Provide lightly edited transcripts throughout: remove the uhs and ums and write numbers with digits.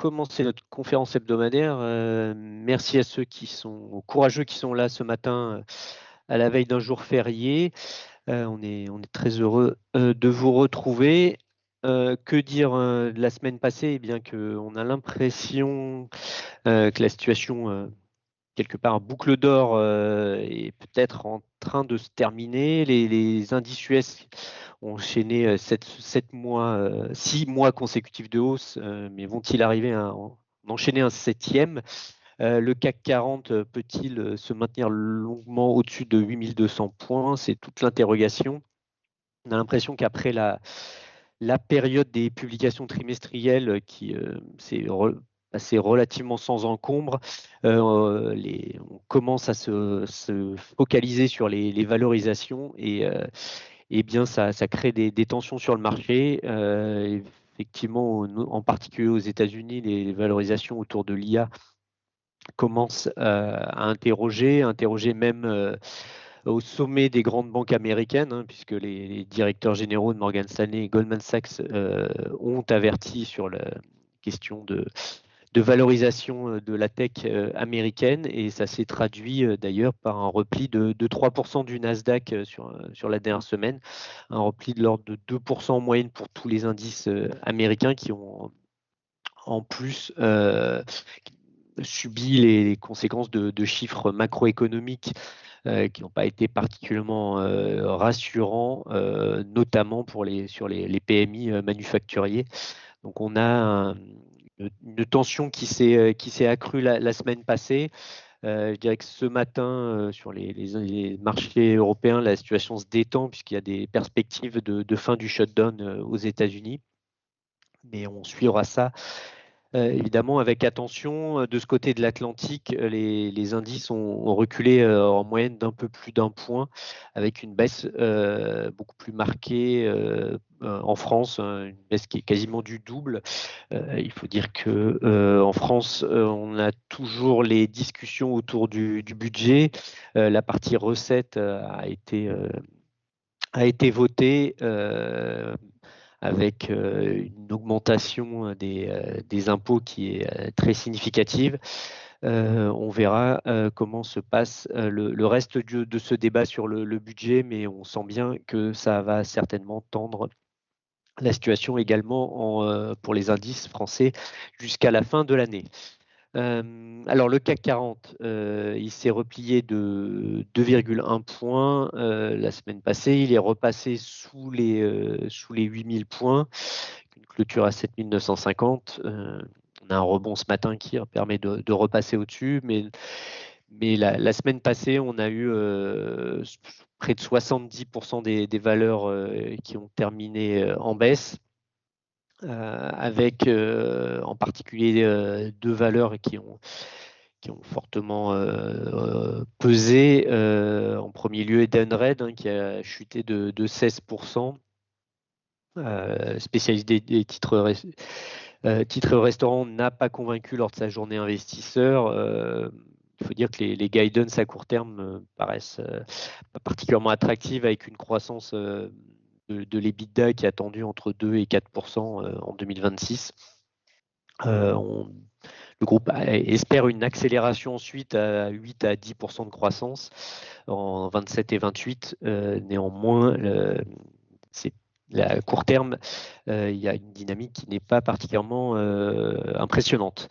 commencer notre conférence hebdomadaire. Merci à ceux aux courageux qui sont là ce matin à la veille d'un jour férié. On est très heureux de vous retrouver. Que dire de la semaine passée? Eh bien qu'on a l'impression que la situation, quelque part, boucle d'or est peut-être en train de se terminer. Les indices US ont enchaîné 6 mois consécutifs de hausse, mais vont-ils arriver à en enchaîner un septième? Le CAC 40 peut-il se maintenir longuement au-dessus de 8200 points? C'est toute l'interrogation. On a l'impression qu'après la période des publications trimestrielles qui s'est passée relativement sans encombre, on commence à se focaliser sur les valorisations et bien ça crée des tensions sur le marché. Effectivement, en particulier aux États-Unis, les valorisations autour de l'IA commencent à interroger même au sommet des grandes banques américaines, hein, puisque les directeurs généraux de Morgan Stanley et Goldman Sachs ont averti sur la question de valorisation de la tech américaine, et ça s'est traduit d'ailleurs par un repli de 3% du Nasdaq sur la dernière semaine, un repli de l'ordre de 2% en moyenne pour tous les indices américains qui ont en plus subi les conséquences de chiffres macroéconomiques qui n'ont pas été particulièrement rassurants, notamment sur les PMI manufacturiers. Donc on a une tension qui s'est accrue la semaine passée. Je dirais que ce matin, sur les marchés européens, la situation se détend puisqu'il y a des perspectives de fin du shutdown aux États-Unis. Mais on suivra ça évidemment avec attention. De ce côté de l'Atlantique, les indices ont reculé en moyenne d'un peu plus d'un point, avec une baisse beaucoup plus marquée en France, une baisse qui est quasiment du double. Il faut dire que en France, on a toujours les discussions autour du budget. La partie recette a été votée. Avec une augmentation des impôts qui est très significative. On verra comment se passe le reste de ce débat sur le budget, mais on sent bien que ça va certainement tendre la situation également pour les indices français jusqu'à la fin de l'année. Alors le CAC 40, il s'est replié de 2,1 points la semaine passée. Il est repassé sous les 8000 points, une clôture à 7950. On a un rebond ce matin qui permet de repasser au-dessus, mais la semaine passée, on a eu près de 70% des valeurs qui ont terminé en baisse. Avec en particulier deux valeurs qui ont fortement pesé. En premier lieu, Edenred, qui a chuté de 16%, spécialiste des titres restaurants, n'a pas convaincu lors de sa journée investisseur. Il faut dire que les guidance à court terme paraissent pas particulièrement attractives, avec une croissance de l'EBITDA qui est attendu entre 2 et 4% en 2026. Le groupe espère une accélération ensuite à 8 à 10% de croissance en 27 et 28. Néanmoins, à court terme, il y a une dynamique qui n'est pas particulièrement impressionnante.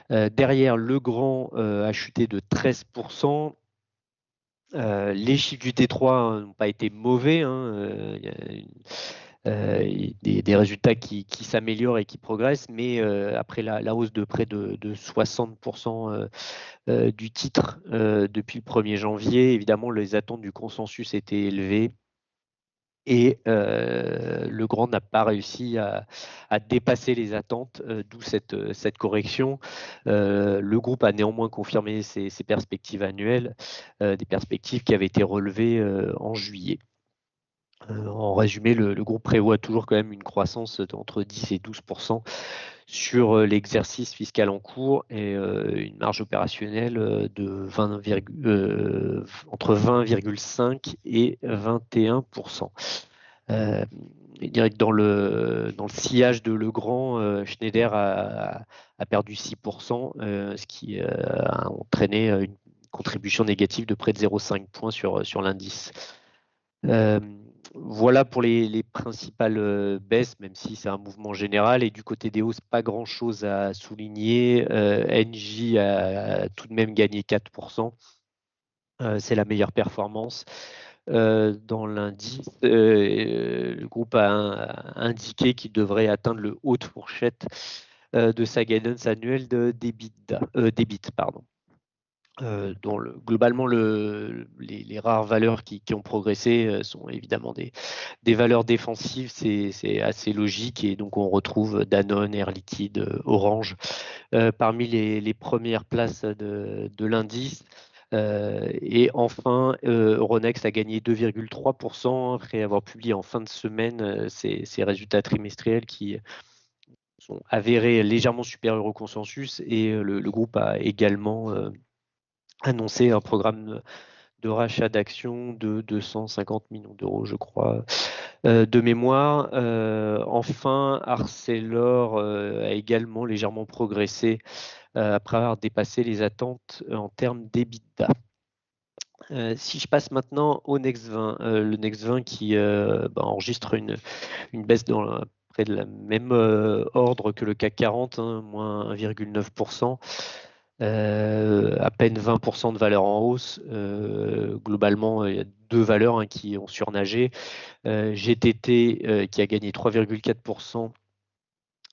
Derrière, Legrand a chuté de 13%. Les chiffres du T3 n'ont pas été mauvais. Il y a des résultats qui s'améliorent et qui progressent, mais après la hausse de près de 60% du titre depuis le 1er janvier, évidemment, les attentes du consensus étaient élevées. Et Legrand n'a pas réussi à dépasser les attentes, d'où cette correction. Le groupe a néanmoins confirmé ses perspectives annuelles, des perspectives qui avaient été relevées en juillet. En résumé, le groupe prévoit toujours quand même une croissance entre 10 et 12% sur l'exercice fiscal en cours et une marge opérationnelle entre 20,5 et 21%. dirais que dans le sillage de Legrand, Schneider a perdu 6%, ce qui a entraîné une contribution négative de près de 0,5 points sur l'indice. Voilà pour les principales baisses, même si c'est un mouvement général. Et du côté des hausses, pas grand-chose à souligner. Engie a tout de même gagné 4%. C'est la meilleure performance. Dans l'indice, le groupe a indiqué qu'il devrait atteindre le haut de fourchette de sa guidance annuelle d'EBIT, pardon. Dont globalement, les rares valeurs qui ont progressé sont évidemment des valeurs défensives, c'est assez logique, et donc on retrouve Danone, Air Liquide, Orange parmi les premières places de l'indice. Et enfin, Euronext a gagné 2,3% après avoir publié en fin de semaine ses résultats trimestriels qui sont avérés légèrement supérieurs au consensus, et le groupe a également annoncé un programme de rachat d'actions de 250 millions d'euros, je crois, de mémoire. Enfin, Arcelor a également légèrement progressé après avoir dépassé les attentes en termes d'EBITDA. Si je passe maintenant au Next 20, le Next 20 qui enregistre une baisse dans près de la même ordre que le CAC 40, moins 1,9%. À peine 20% de valeur en hausse. Globalement, il y a deux valeurs qui ont surnagé. GTT qui a gagné 3,4%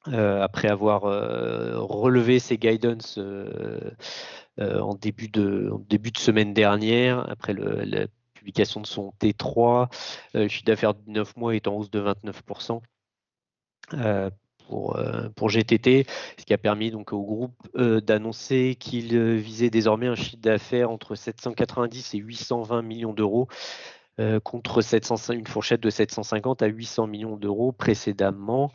après avoir relevé ses guidance en début de semaine dernière, après la publication de son T3. Le chiffre d'affaires de 9 mois est en hausse de 29%. Pour GTT, ce qui a permis donc au groupe d'annoncer qu'il visait désormais un chiffre d'affaires entre 790 et 820 millions d'euros, contre une fourchette de 750 à 800 millions d'euros précédemment.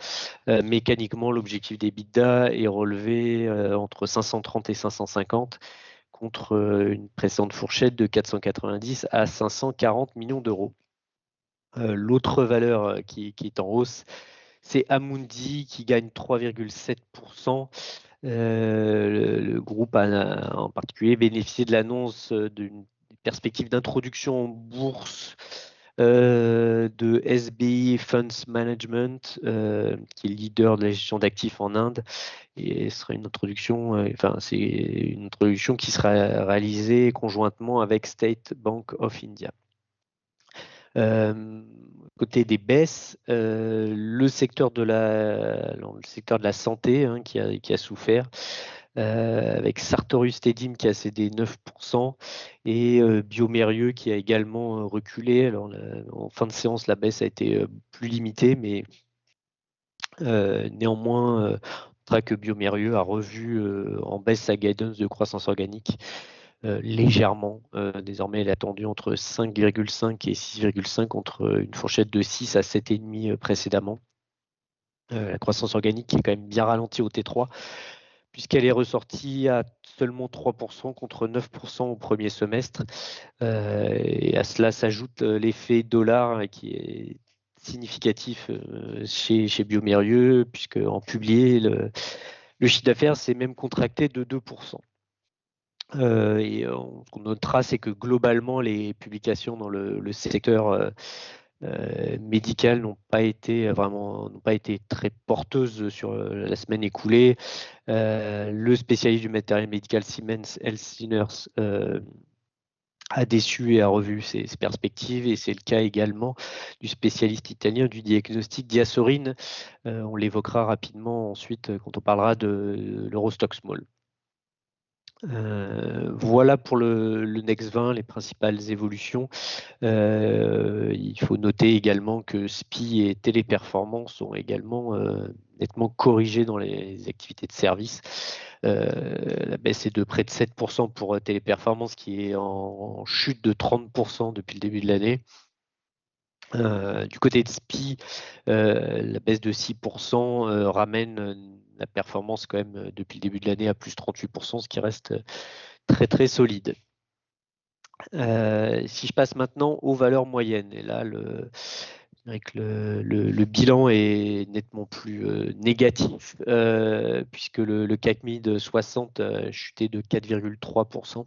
Mécaniquement, l'objectif d'EBITDA est relevé entre 530 et 550, contre une précédente fourchette de 490 à 540 millions d'euros. L'autre valeur qui est en hausse, c'est Amundi qui gagne 3,7%. Le groupe a en particulier bénéficié de l'annonce d'une perspective d'introduction en bourse de SBI Funds Management, qui est leader de la gestion d'actifs en Inde. Et ce sera une introduction, c'est une introduction qui sera réalisée conjointement avec State Bank of India. Côté des baisses, le secteur de la santé qui a souffert, avec Sartorius Stedim qui a cédé 9% et Biomérieux qui a également reculé. Alors, en fin de séance, la baisse a été plus limitée, mais néanmoins, on notera que Biomérieux a revu en baisse sa guidance de croissance organique légèrement. Désormais, elle est attendue entre 5,5 et 6,5, contre une fourchette de 6 à 7,5 précédemment. La croissance organique qui est quand même bien ralentie au T3, puisqu'elle est ressortie à seulement 3% contre 9% au premier semestre. Et à cela s'ajoute l'effet dollar qui est significatif chez Biomérieux, puisque en publié, le chiffre d'affaires s'est même contracté de 2%. Et ce qu'on notera, c'est que globalement, les publications dans le secteur médical n'ont pas été très porteuses sur la semaine écoulée. Le spécialiste du matériel médical Siemens Healthineers a déçu et a revu ses perspectives, et c'est le cas également du spécialiste italien du diagnostic Diasorine. On l'évoquera rapidement ensuite quand on parlera de l'Eurostoxx Small. Voilà pour le Next 20, les principales évolutions. Il faut noter également que SPI et Téléperformance ont également nettement corrigé dans les activités de service. La baisse est de près de 7% pour Téléperformance, qui est en chute de 30% depuis le début de l'année. Du côté de SPI, la baisse de 6% ramène la performance quand même depuis le début de l'année à plus 38%, ce qui reste très très solide. Si je passe maintenant aux valeurs moyennes, et là avec le bilan est nettement plus négatif, puisque le CAC Mid 60 a chuté de 4,3%.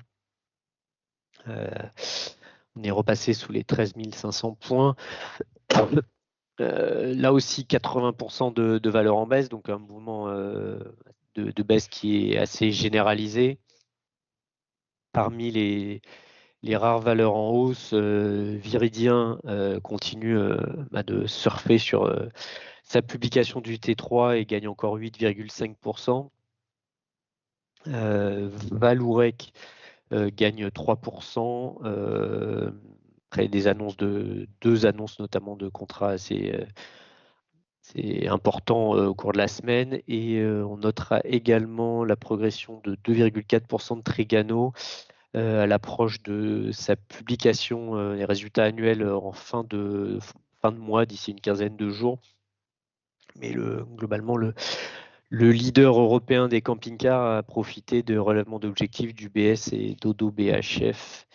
On est repassé sous les 13 500 points. Là aussi, 80% de valeur en baisse, donc un mouvement de baisse qui est assez généralisé. Parmi les rares valeurs en hausse, Viridien continue de surfer sur sa publication du T3 et gagne encore 8,5%. Valourec gagne 3%. Après deux annonces notamment de contrats assez importants au cours de la semaine. Et on notera également la progression de 2,4% de Trigano à l'approche de sa publication des résultats annuels en fin de mois, d'ici une quinzaine de jours. Mais globalement, le leader européen des camping-cars a profité de relèvements d'objectifs d'UBS et d'Odo BHF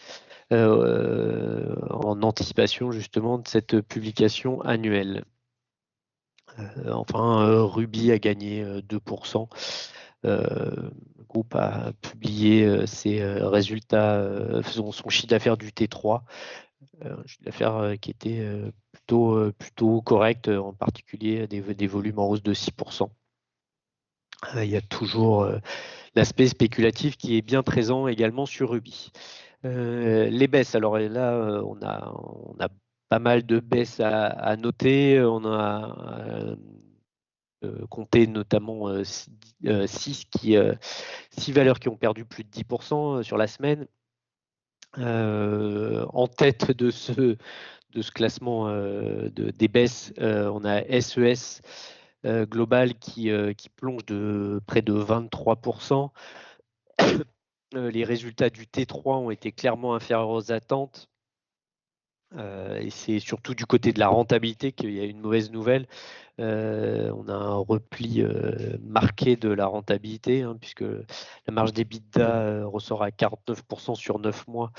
en anticipation justement de cette publication annuelle. Enfin, Ruby a gagné 2%. Le groupe a publié ses résultats, son chiffre d'affaires du T3, un chiffre d'affaires qui était plutôt correct, en particulier des volumes en hausse de 6%. Il y a toujours l'aspect spéculatif qui est bien présent également sur Ruby. Les baisses, alors là, on a pas mal de baisses à noter. On a compté notamment 6 valeurs qui ont perdu plus de 10% sur la semaine. En tête de ce classement des baisses, on a SES Global qui plonge de près de 23%. Les résultats du T3 ont été clairement inférieurs aux attentes. Et c'est surtout du côté de la rentabilité qu'il y a une mauvaise nouvelle. On a un repli marqué de la rentabilité, puisque la marge d'EBITDA ressort à 49% sur 9 mois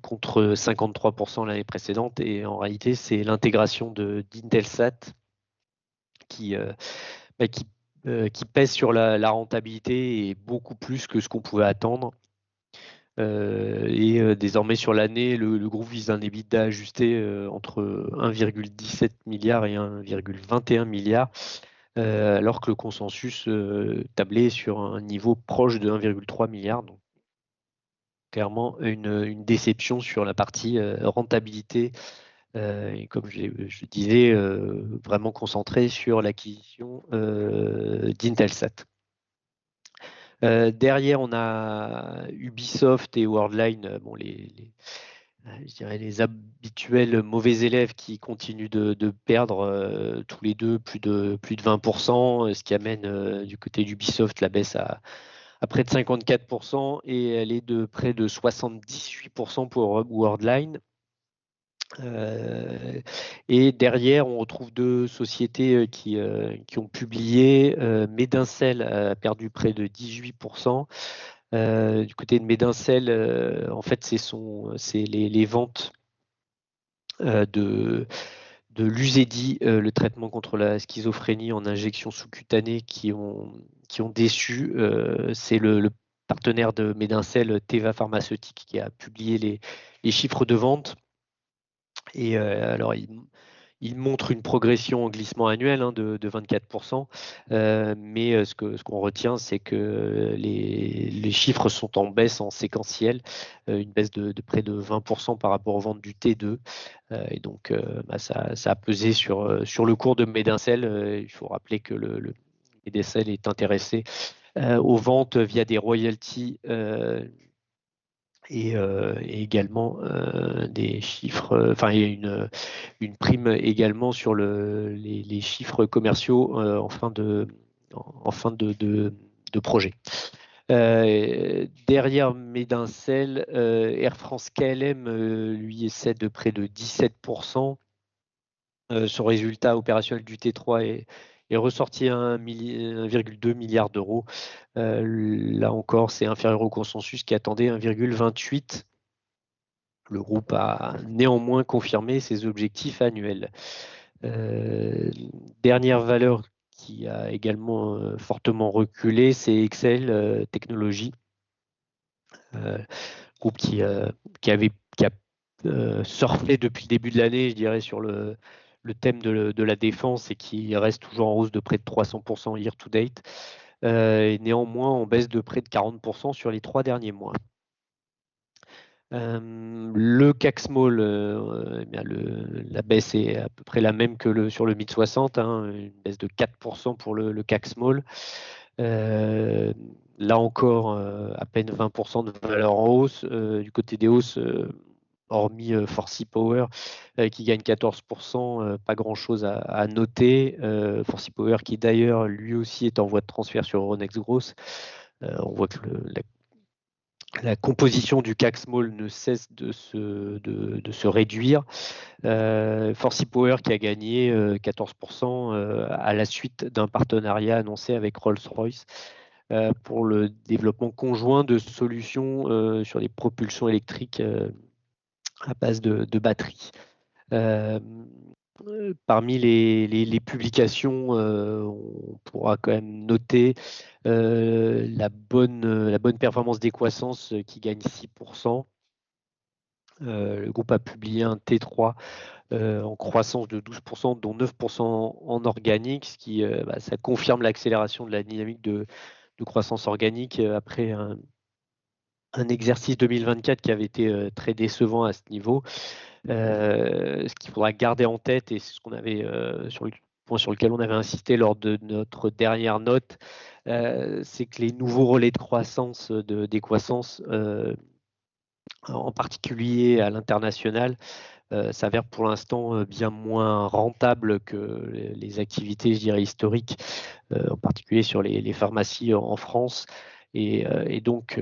contre 53% l'année précédente. Et en réalité, c'est l'intégration d'Intelsat qui pèse sur la rentabilité et beaucoup plus que ce qu'on pouvait attendre. Désormais sur l'année, le groupe vise un EBITDA ajusté entre 1,17 milliard et 1,21 milliard, alors que le consensus tablait sur un niveau proche de 1,3 milliard. Donc, clairement, une déception sur la partie rentabilité. Et comme je disais, vraiment concentré sur l'acquisition d'Intelsat. Derrière, on a Ubisoft et Worldline, je dirais les habituels mauvais élèves qui continuent de perdre tous les deux plus de 20%, ce qui amène du côté d'Ubisoft la baisse à près de 54% et elle est de près de 78% pour Worldline. Et derrière, on retrouve deux sociétés qui ont publié. Medincel a perdu près de 18%. Du côté de Medincel, en fait, c'est les ventes de l'Uzedy, le traitement contre la schizophrénie en injection sous-cutanée qui ont déçu. C'est le partenaire de Medincel, Teva Pharmaceutique, qui a publié les chiffres de vente. Et alors, il montre une progression en glissement annuel de 24%, mais ce qu'on retient, c'est que les chiffres sont en baisse en séquentiel, une baisse de près de 20% par rapport aux ventes du T2. Et donc, ça a pesé sur le cours de Medincel. Il faut rappeler que le Medincel est intéressé aux ventes via des royalties et également des chiffres, enfin il y a une prime également sur les chiffres commerciaux en fin de projet. Derrière Medincel, Air France KLM lui cède de près de 17%. Son résultat opérationnel du T3 est ressorti à 1,2 milliard d'euros. Là encore, c'est inférieur au consensus qui attendait 1,28. Le groupe a néanmoins confirmé ses objectifs annuels. Dernière valeur qui a également fortement reculé, c'est Excel Technologies, groupe qui a surfé depuis le début de l'année, je dirais, sur le thème de la défense et qui reste toujours en hausse de près de 300% year to date, et néanmoins en baisse de près de 40% sur les 3 derniers mois. Le CAC Small, la baisse est à peu près la même que sur le MID 60, hein, une baisse de 4% pour le CAC Small. Là encore, à peine 20% de valeur en hausse. Du côté des hausses, hormis Forcy Power qui gagne 14%, pas grand-chose à noter. Forcy Power qui d'ailleurs lui aussi est en voie de transfert sur Euronext Growth. On voit que la composition du CAC Small ne cesse de se réduire. Forcy Power qui a gagné 14% à la suite d'un partenariat annoncé avec Rolls-Royce pour le développement conjoint de solutions sur les propulsions électriques à base de batteries. Parmi les publications, on pourra quand même noter la bonne performance d'Equasens qui gagne 6%. Le groupe a publié un T3 en croissance de 12%, dont 9% en organique, ce qui ça confirme l'accélération de la dynamique de croissance organique après un exercice 2024 qui avait été très décevant à ce niveau. Ce qu'il faudra garder en tête, et c'est ce qu'on avait sur le point sur lequel on avait insisté lors de notre dernière note, c'est que les nouveaux relais de croissance d'Equasens, en particulier à l'international, s'avèrent pour l'instant bien moins rentables que les activités, je dirais, historiques, en particulier sur les pharmacies en France. Et donc,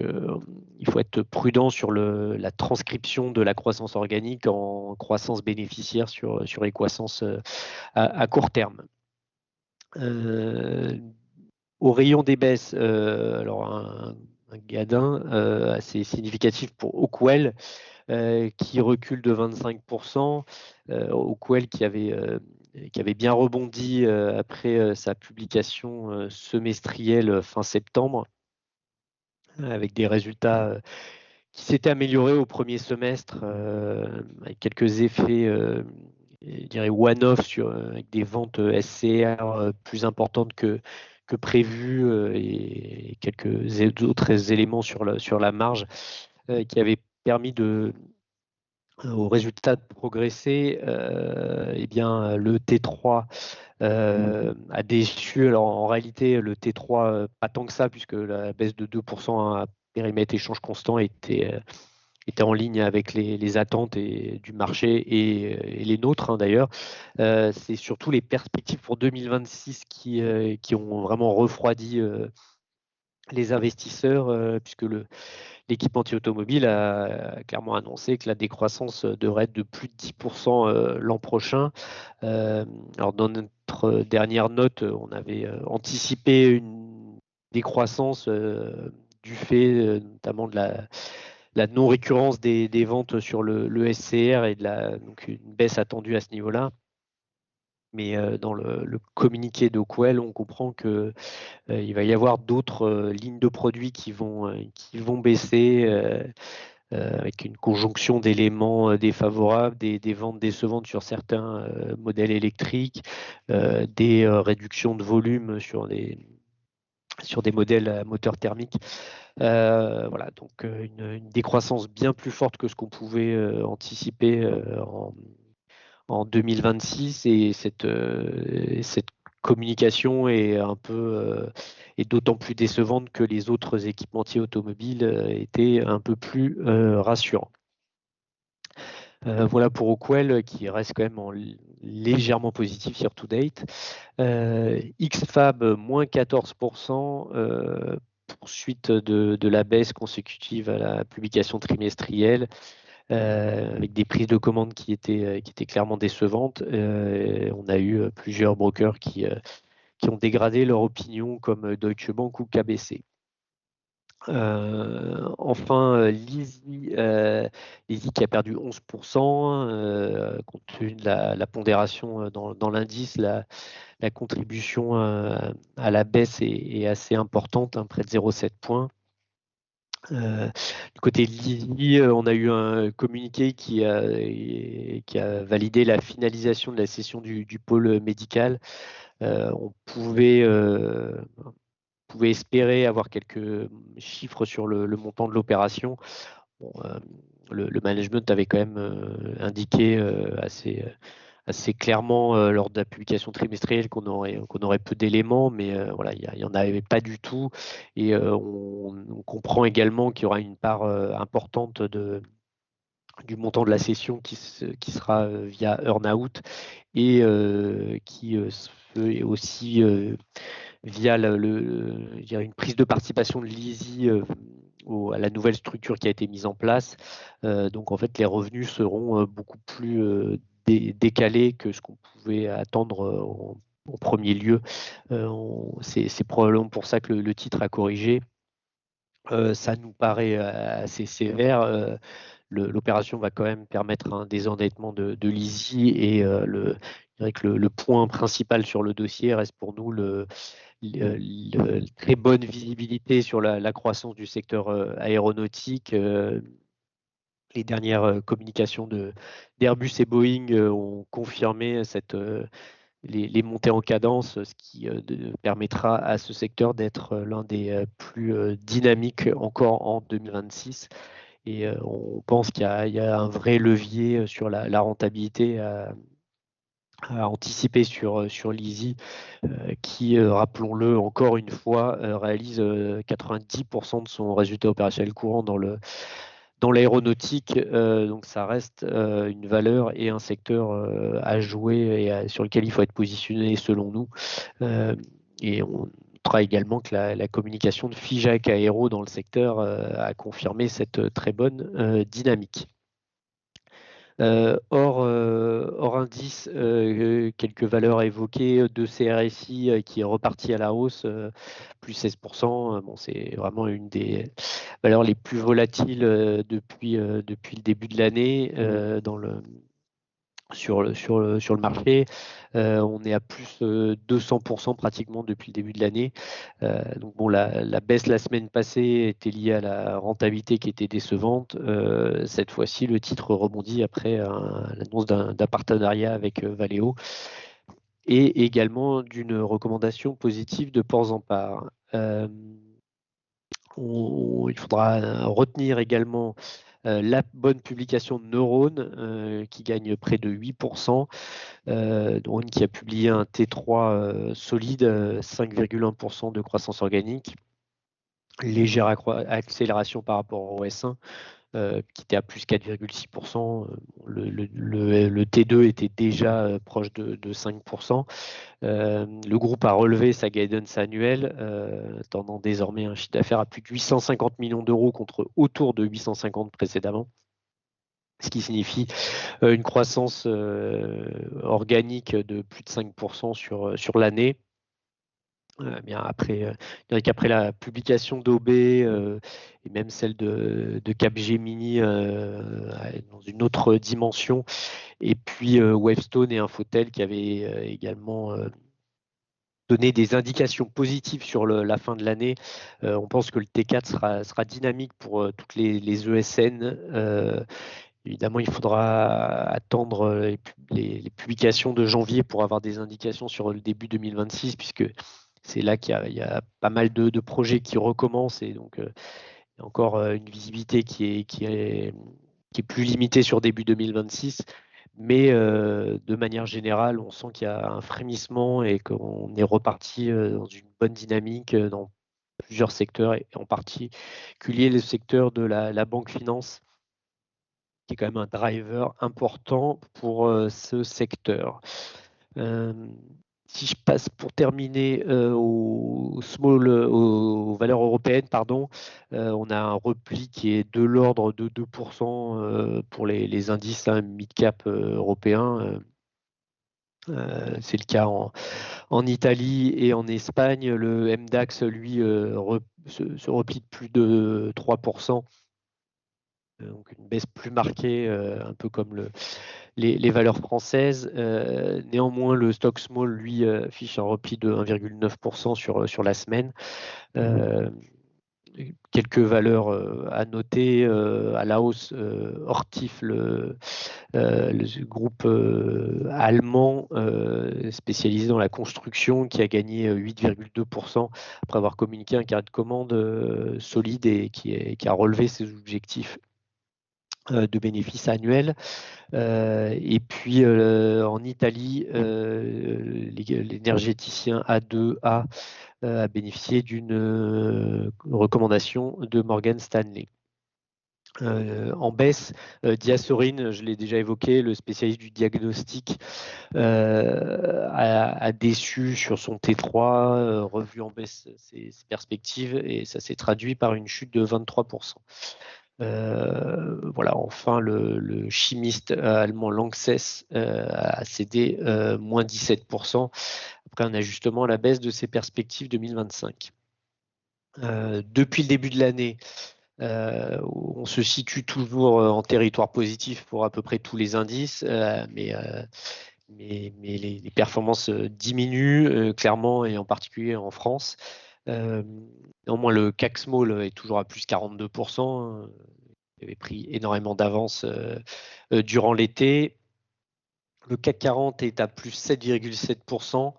il faut être prudent sur la transcription de la croissance organique en croissance bénéficiaire sur Equasens à court terme. Au rayon des baisses, alors un gadin assez significatif pour Hawkwell, qui recule de 25%. Hawkwell qui avait bien rebondi après sa publication semestrielle fin septembre, avec des résultats qui s'étaient améliorés au premier semestre, avec quelques effets, je dirais, one-off avec des ventes SCR plus importantes que prévu, et quelques autres éléments sur la marge qui avaient permis aux résultats de progresser. Eh bien, le T3 a déçu. Alors en réalité, le T3, pas tant que ça, puisque la baisse de 2% à périmètre échange constant était en ligne avec les attentes du marché et les nôtres, hein, d'ailleurs. C'est surtout les perspectives pour 2026 qui ont vraiment refroidi les investisseurs, puisque l'équipementier automobile a clairement annoncé que la décroissance devrait être de plus de 10% l'an prochain. Alors dans notre dernière note, on avait anticipé une décroissance du fait notamment de la non-récurrence des ventes sur le SCR et donc une baisse attendue à ce niveau-là. Mais dans le communiqué de Quell, on comprend que il va y avoir d'autres lignes de produits qui vont baisser avec une conjonction d'éléments défavorables, des ventes décevantes sur certains modèles électriques, des réductions de volume sur des modèles à moteur thermique. Voilà, donc une décroissance bien plus forte que ce qu'on pouvait anticiper en 2026, et cette communication est est d'autant plus décevante que les autres équipementiers automobiles étaient un peu plus rassurants. Voilà pour Hawkwell qui reste quand même légèrement positif year to date. XFAB moins 14%, poursuite de la baisse consécutive à la publication trimestrielle, avec des prises de commandes qui étaient clairement décevantes. On a eu plusieurs brokers qui ont dégradé leur opinion, comme Deutsche Bank ou KBC. Enfin, l'Easy qui a perdu 11%, compte tenu de la pondération dans l'indice, la contribution à la baisse est assez importante, hein, près de 0,7 points. Du côté de l'Easy, on a eu un communiqué qui a validé la finalisation de la cession du pôle médical. On pouvait espérer avoir quelques chiffres sur le montant de l'opération. Bon, le management avait quand même indiqué assez clairement lors de la publication trimestrielle qu'on aurait peu d'éléments, mais voilà, il n'y en avait pas du tout. Et on comprend également qu'il y aura une part importante du montant de la cession qui sera via earn-out et qui se fait aussi via je dirais une prise de participation de l'Easy à la nouvelle structure qui a été mise en place. Donc en fait, les revenus seront beaucoup plus décalés que ce qu'on pouvait attendre en premier lieu. C'est probablement pour ça que le titre a corrigé. Ça nous paraît assez sévère. L'opération va quand même permettre un désendettement de l'Easy et je dirais que le point principal sur le dossier reste pour nous très bonne visibilité sur la croissance du secteur aéronautique. Les dernières communications d'Airbus et Boeing ont confirmé les montées en cadence, ce qui permettra à ce secteur d'être l'un des plus dynamiques encore en 2026. Et on pense qu'il y a un vrai levier sur la rentabilité à anticiper sur l'Easy, qui, rappelons-le encore une fois, réalise 90% de son résultat opérationnel courant dans l'aéronautique. Donc ça reste une valeur et un secteur à jouer et sur lequel il faut être positionné selon nous. Et on notera également que la communication de Figeac Aéro dans le secteur a confirmé cette très bonne dynamique. Hors indice, quelques valeurs évoquées de CRSI qui est reparti à la hausse, plus 16%. Bon, c'est vraiment une des valeurs les plus volatiles depuis le début de l'année sur le marché. On est à plus 200% pratiquement depuis le début de l'année. Donc bon, la baisse la semaine passée était liée à la rentabilité qui était décevante. Cette fois-ci, le titre rebondit après l'annonce d'un partenariat avec Valeo et également d'une recommandation positive de Ports-en-Par. Il faudra retenir également la bonne publication de Neurone qui gagne près de 8%. Neurone qui a publié un T3 solide, 5,1% de croissance organique, légère accélération par rapport au S1 qui était à plus 4,6%. Le T2 était déjà proche de 5%. Le groupe a relevé sa guidance annuelle, tendant désormais un chiffre d'affaires à plus de 850 millions d'euros contre autour de 850 précédemment, ce qui signifie une croissance organique de plus de 5% sur l'année. Bien après, qu'après la publication d'OB et même celle de Capgemini dans une autre dimension, et puis Wavestone et Infotel qui avaient également donné des indications positives sur la fin de l'année. On pense que le T4 sera dynamique pour toutes les ESN. Évidemment, il faudra attendre les publications de janvier pour avoir des indications sur le début 2026, puisque c'est là qu'il y a pas mal de projets qui recommencent et donc il y a encore une visibilité qui est plus limitée sur début 2026. Mais de manière générale, on sent qu'il y a un frémissement et qu'on est reparti dans une bonne dynamique dans plusieurs secteurs, et en particulier le secteur de la banque finance, qui est quand même un driver important pour ce secteur. Si je passe pour terminer aux valeurs européennes, pardon, on a un repli qui est de l'ordre de 2% pour les indices mid-cap européens. C'est le cas en Italie et en Espagne. Le MDAX, lui, ce repli de plus de 3%, donc une baisse plus marquée, un peu comme les valeurs françaises. Néanmoins, le stock small, lui, affiche un repli de 1,9% sur la semaine. Quelques valeurs à noter à la hausse. Hortif, le groupe allemand spécialisé dans la construction, qui a gagné 8,2% après avoir communiqué un carnet de commande solide et qui a relevé ses objectifs de bénéfices annuels. Et puis en Italie, l'énergéticien A2A a bénéficié d'une recommandation de Morgan Stanley. En baisse, Diasorine, je l'ai déjà évoqué, le spécialiste du diagnostic, a déçu sur son T3, revu en baisse ses perspectives, et ça s'est traduit par une chute de 23%. Voilà, enfin, le chimiste allemand Lanxess a cédé moins 17%, après un ajustement à la baisse de ses perspectives 2025. Depuis le début de l'année, on se situe toujours en territoire positif pour à peu près tous les indices, mais les performances diminuent clairement, et en particulier en France. Néanmoins, le CAC Small est toujours à plus 42%. Il avait pris énormément d'avance durant l'été. Le CAC 40 est à plus 7,7%.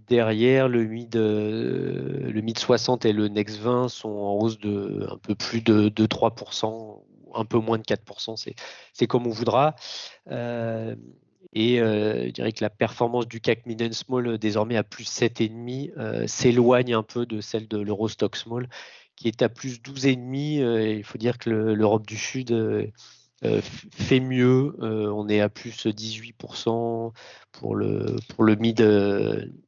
Derrière, le MID 60 et le Next 20 sont en hausse de un peu plus de 3%, un peu moins de 4%, c'est comme on voudra. Je dirais que la performance du CAC Mid and Small, désormais à plus 7,5, s'éloigne un peu de celle de l'Eurostock Small, qui est à plus 12,5. Il faut dire que l'Europe du Sud fait mieux. On est à plus 18% pour le mid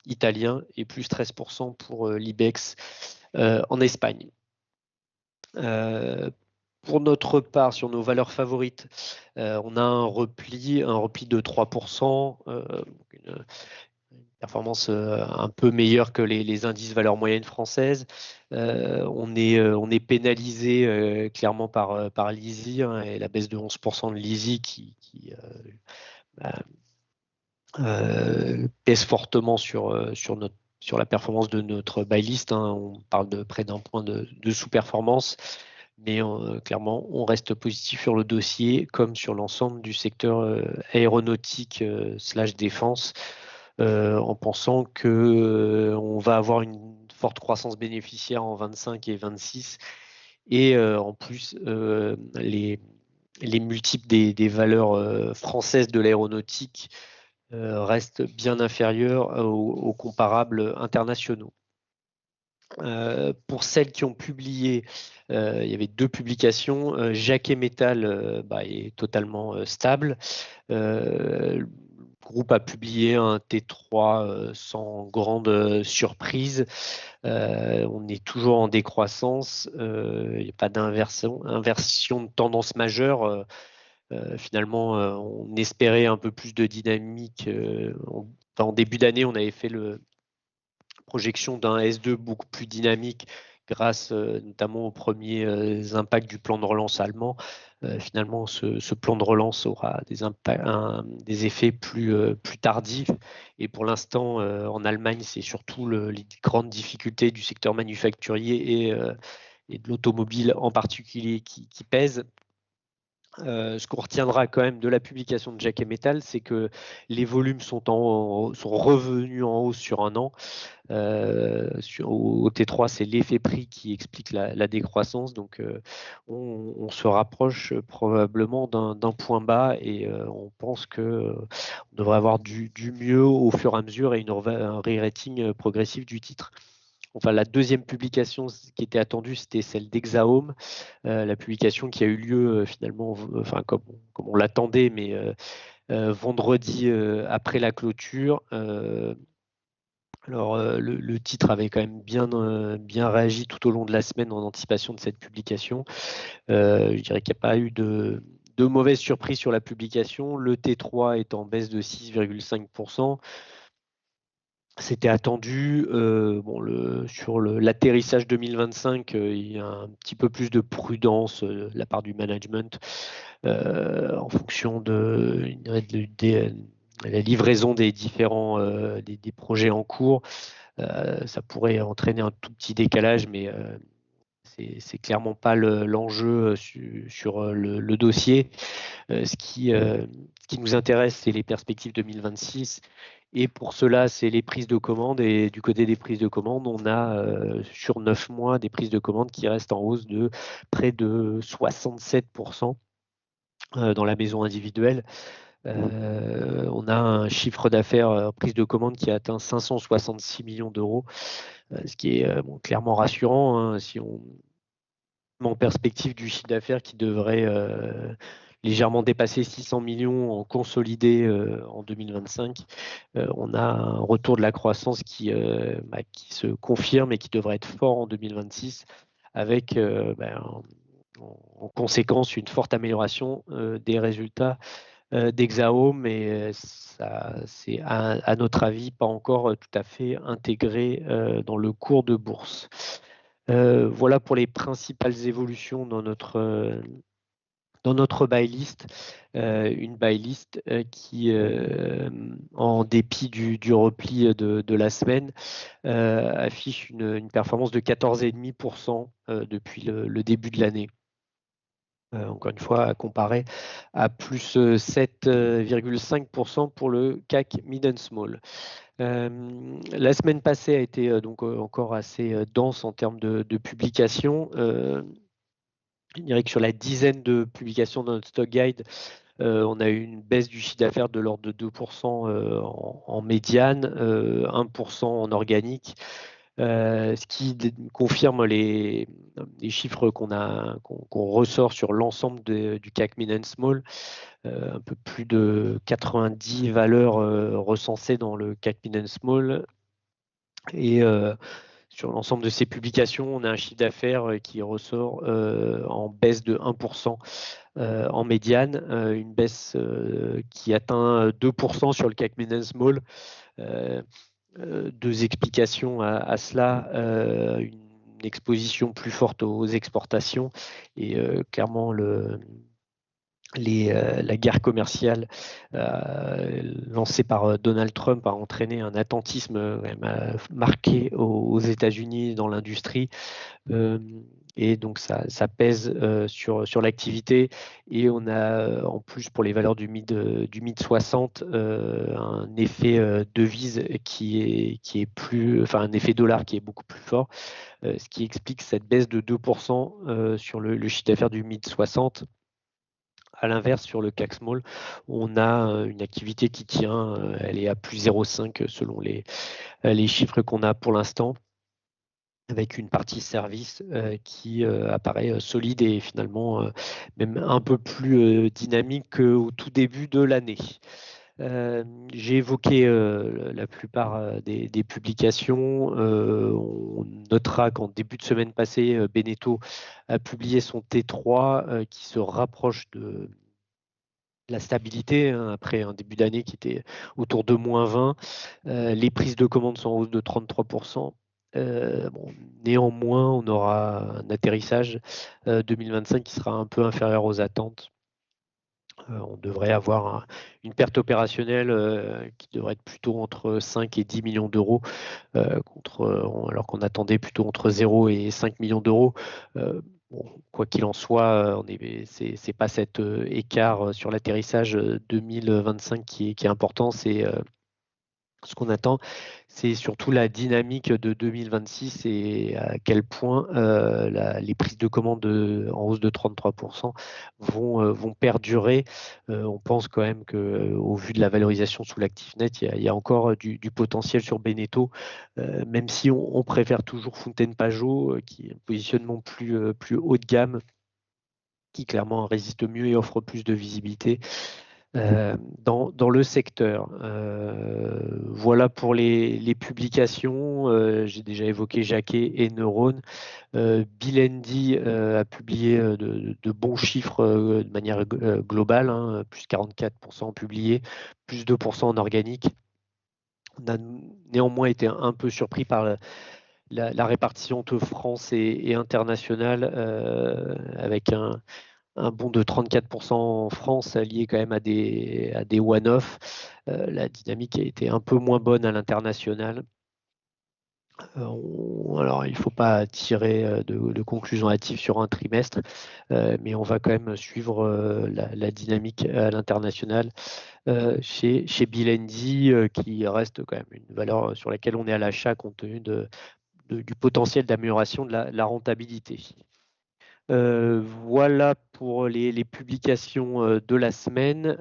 italien, et plus 13% pour l'Ibex en Espagne. Pour notre part, sur nos valeurs favorites, on a un repli de 3%, une performance un peu meilleure que les indices valeurs moyennes françaises. On est pénalisé clairement par l'ISI, hein, et la baisse de 11% de l'ISI qui pèse fortement sur la performance de notre buy list, hein. On parle de près d'un point de sous-performance, mais clairement, on reste positif sur le dossier, comme sur l'ensemble du secteur aéronautique / défense, en pensant qu'on va avoir une forte croissance bénéficiaire en 25 et 26, et en plus, les multiples des valeurs françaises de l'aéronautique restent bien inférieurs aux comparables internationaux. Pour celles qui ont publié, il y avait 2 publications. Jacquet Metal est totalement stable. Le groupe a publié un T3 sans grande surprise. On est toujours en décroissance. Il n'y a pas d'inversion de tendance majeure. Finalement, on espérait un peu plus de dynamique. En début d'année, on avait fait le projection d'un S2 beaucoup plus dynamique, grâce notamment aux premiers impacts du plan de relance allemand. Finalement, ce plan de relance aura des effets plus tardifs. Et pour l'instant, en Allemagne, c'est surtout les grandes difficultés du secteur manufacturier et de l'automobile en particulier qui pèsent. Ce qu'on retiendra quand même de la publication de Jacquet Metal, c'est que les volumes sont revenus en hausse sur un an. Au T3, c'est l'effet prix qui explique la décroissance. Donc, on se rapproche probablement d'un point bas, et on pense qu'on devrait avoir du mieux au fur et à mesure, et un re-rating progressif du titre. Enfin, la deuxième publication qui était attendue, c'était celle d'Exahome, la publication qui a eu lieu finalement, enfin, comme on l'attendait, mais vendredi après la clôture. Alors, le titre avait quand même bien réagi tout au long de la semaine en anticipation de cette publication. Je dirais qu'il n'y a pas eu de mauvaises surprises sur la publication. Le T3 est en baisse de 6,5%. C'était attendu. Sur l'atterrissage 2025, il y a un petit peu plus de prudence de la part du management en fonction de la livraison des différents des projets en cours. Ça pourrait entraîner un tout petit décalage, mais c'est clairement pas l'enjeu sur le dossier. Ce qui nous intéresse, c'est les perspectives 2026. Et pour cela, c'est les prises de commandes. Et du côté des prises de commandes, on a sur 9 mois des prises de commandes qui restent en hausse de près de 67% dans la maison individuelle. On a un chiffre d'affaires prise de commande qui a atteint 566 millions d'euros, ce qui est clairement rassurant, hein, si on en perspective du chiffre d'affaires qui devrait légèrement dépasser 600 millions en consolidé en 2025. On a un retour de la croissance qui se confirme et qui devrait être fort en 2026 avec en conséquence une forte amélioration des résultats d'Hexaome, mais ça, c'est à notre avis pas encore tout à fait intégré dans le cours de bourse. Voilà pour les principales évolutions dans notre buy list, une buy list qui, en dépit du repli de la semaine, affiche une performance de 14,5% depuis le début de l'année. Encore une fois, à comparer à plus 7,5% pour le CAC Mid and Small. La semaine passée a été donc encore assez dense en termes de publications. Je dirais que sur la dizaine de publications dans notre stock guide, on a eu une baisse du chiffre d'affaires de l'ordre de 2% en médiane, 1% en organique, ce qui confirme les chiffres qu'on ressort sur l'ensemble du CAC Mid and Small. Un peu plus de 90 valeurs recensées dans le CAC Mid and Small. Et sur l'ensemble de ces publications, on a un chiffre d'affaires qui ressort en baisse de 1% en médiane, une baisse qui atteint 2% sur le CAC Mid and Small. Deux explications à cela. Une exposition plus forte aux exportations et clairement la guerre commerciale lancée par Donald Trump a entraîné un attentisme marqué aux États-Unis dans l'industrie. Et donc ça pèse sur l'activité. Et on a en plus pour les valeurs du mid 60 un effet devise qui est plus, enfin un effet dollar qui est beaucoup plus fort, ce qui explique cette baisse de 2% sur le chiffre d'affaires du mid 60. À l'inverse, sur le CAC Small, on a une activité qui tient, elle est à plus 0,5 selon les chiffres qu'on a pour l'instant, avec une partie service qui apparaît solide et finalement même un peu plus dynamique qu'au tout début de l'année. J'ai évoqué la plupart des publications. On notera qu'en début de semaine passée, Beneteau a publié son T3 qui se rapproche de la stabilité hein, après un début d'année qui était autour de -20. Les prises de commandes sont en hausse de 33%. Néanmoins, on aura un atterrissage 2025 qui sera un peu inférieur aux attentes. On devrait avoir une perte opérationnelle qui devrait être plutôt entre 5 et 10 millions d'euros, alors qu'on attendait plutôt entre 0 et 5 millions d'euros. Bon, quoi qu'il en soit, c'est pas cet écart sur l'atterrissage 2025 qui est important, c'est ce qu'on attend, c'est surtout la dynamique de 2026 et à quel point les prises de commandes en hausse de 33% vont perdurer. On pense quand même qu'au vu de la valorisation sous l'actif net, il y a encore du potentiel sur Beneteau, même si on préfère toujours Fontaine Pajot, qui est un positionnement plus haut de gamme, qui clairement résiste mieux et offre plus de visibilité. Dans le secteur. Voilà pour les publications. J'ai déjà évoqué Jacquet et Neurone. Bilendi a publié de bons chiffres de manière globale, hein, plus 44% publié, plus 2% en organique. On a néanmoins été un peu surpris par la répartition entre France et international, avec un bond de 34% en France lié quand même à des one-off. La dynamique a été un peu moins bonne à l'international. Alors, il ne faut pas tirer de conclusions hâtives sur un trimestre, mais on va quand même suivre la dynamique à l'international chez Bilendi, qui reste quand même une valeur sur laquelle on est à l'achat compte tenu du potentiel d'amélioration de la rentabilité. Voilà pour les publications de la semaine.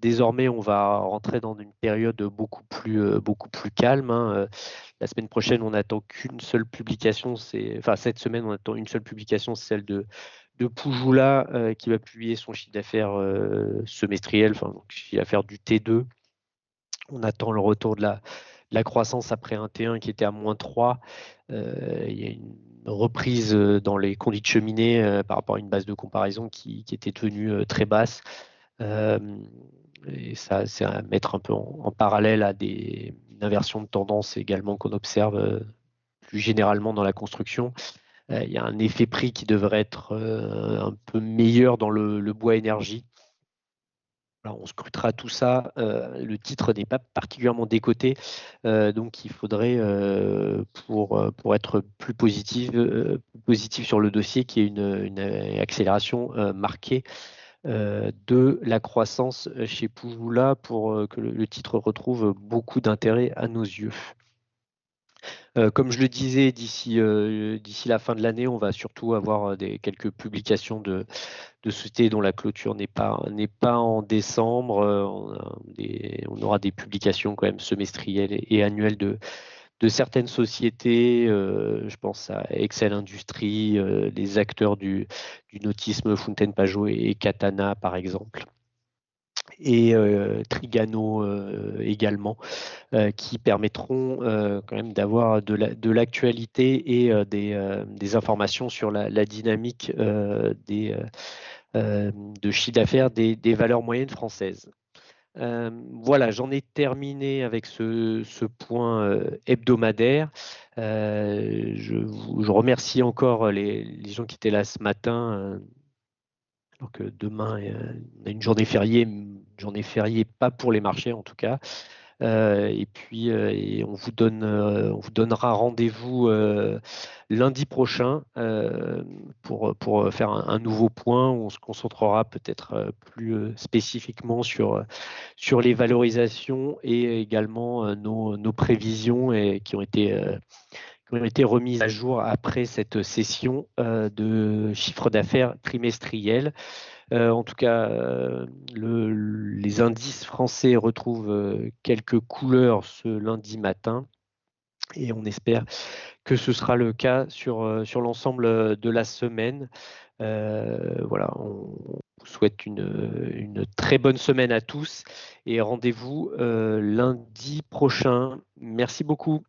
Désormais, on va rentrer dans une période beaucoup plus calme, hein. La semaine prochaine, on n'attend qu'une seule publication. Enfin, cette semaine, on attend une seule publication, c'est celle de Poujoula, qui va publier son chiffre d'affaires semestriel, enfin, donc, chiffre d'affaires du T2. On attend le retour de la croissance après un T1 qui était à -3. Il y a une reprise dans les conduits de cheminée par rapport à une base de comparaison qui était devenue très basse. Euh, et ça, c'est à mettre un peu en parallèle à une inversion de tendance également qu'on observe plus généralement dans la construction. Il y a un effet prix qui devrait être un peu meilleur dans le bois énergie. Alors, on scrutera tout ça. Le titre n'est pas particulièrement décoté, donc il faudrait, pour être plus positif sur le dossier, qu'il y ait une accélération marquée de la croissance chez Poujoula pour que le titre retrouve beaucoup d'intérêt à nos yeux. Comme je le disais, d'ici la fin de l'année, on va surtout avoir quelques publications de sociétés dont la clôture n'est pas en décembre. On aura des publications quand même semestrielles et annuelles de certaines sociétés. Je pense à Excel Industries, les acteurs du nautisme Fontaine Pajot et Katana, par exemple, et Trigano également, qui permettront quand même d'avoir de l'actualité et des informations sur la dynamique de chiffre d'affaires des valeurs moyennes françaises. Voilà, j'en ai terminé avec ce point hebdomadaire. Je remercie encore les gens qui étaient là ce matin. Alors que demain, on a une journée fériée pas pour les marchés en tout cas. Et puis, on vous donnera rendez-vous lundi prochain pour faire un nouveau point où on se concentrera peut-être plus spécifiquement sur les valorisations et également nos prévisions qui ont été remises à jour après cette session de chiffre d'affaires trimestriel. En tout cas, les indices français retrouvent quelques couleurs ce lundi matin et on espère que ce sera le cas sur l'ensemble de la semaine. Voilà, on vous souhaite une très bonne semaine à tous et rendez-vous lundi prochain. Merci beaucoup.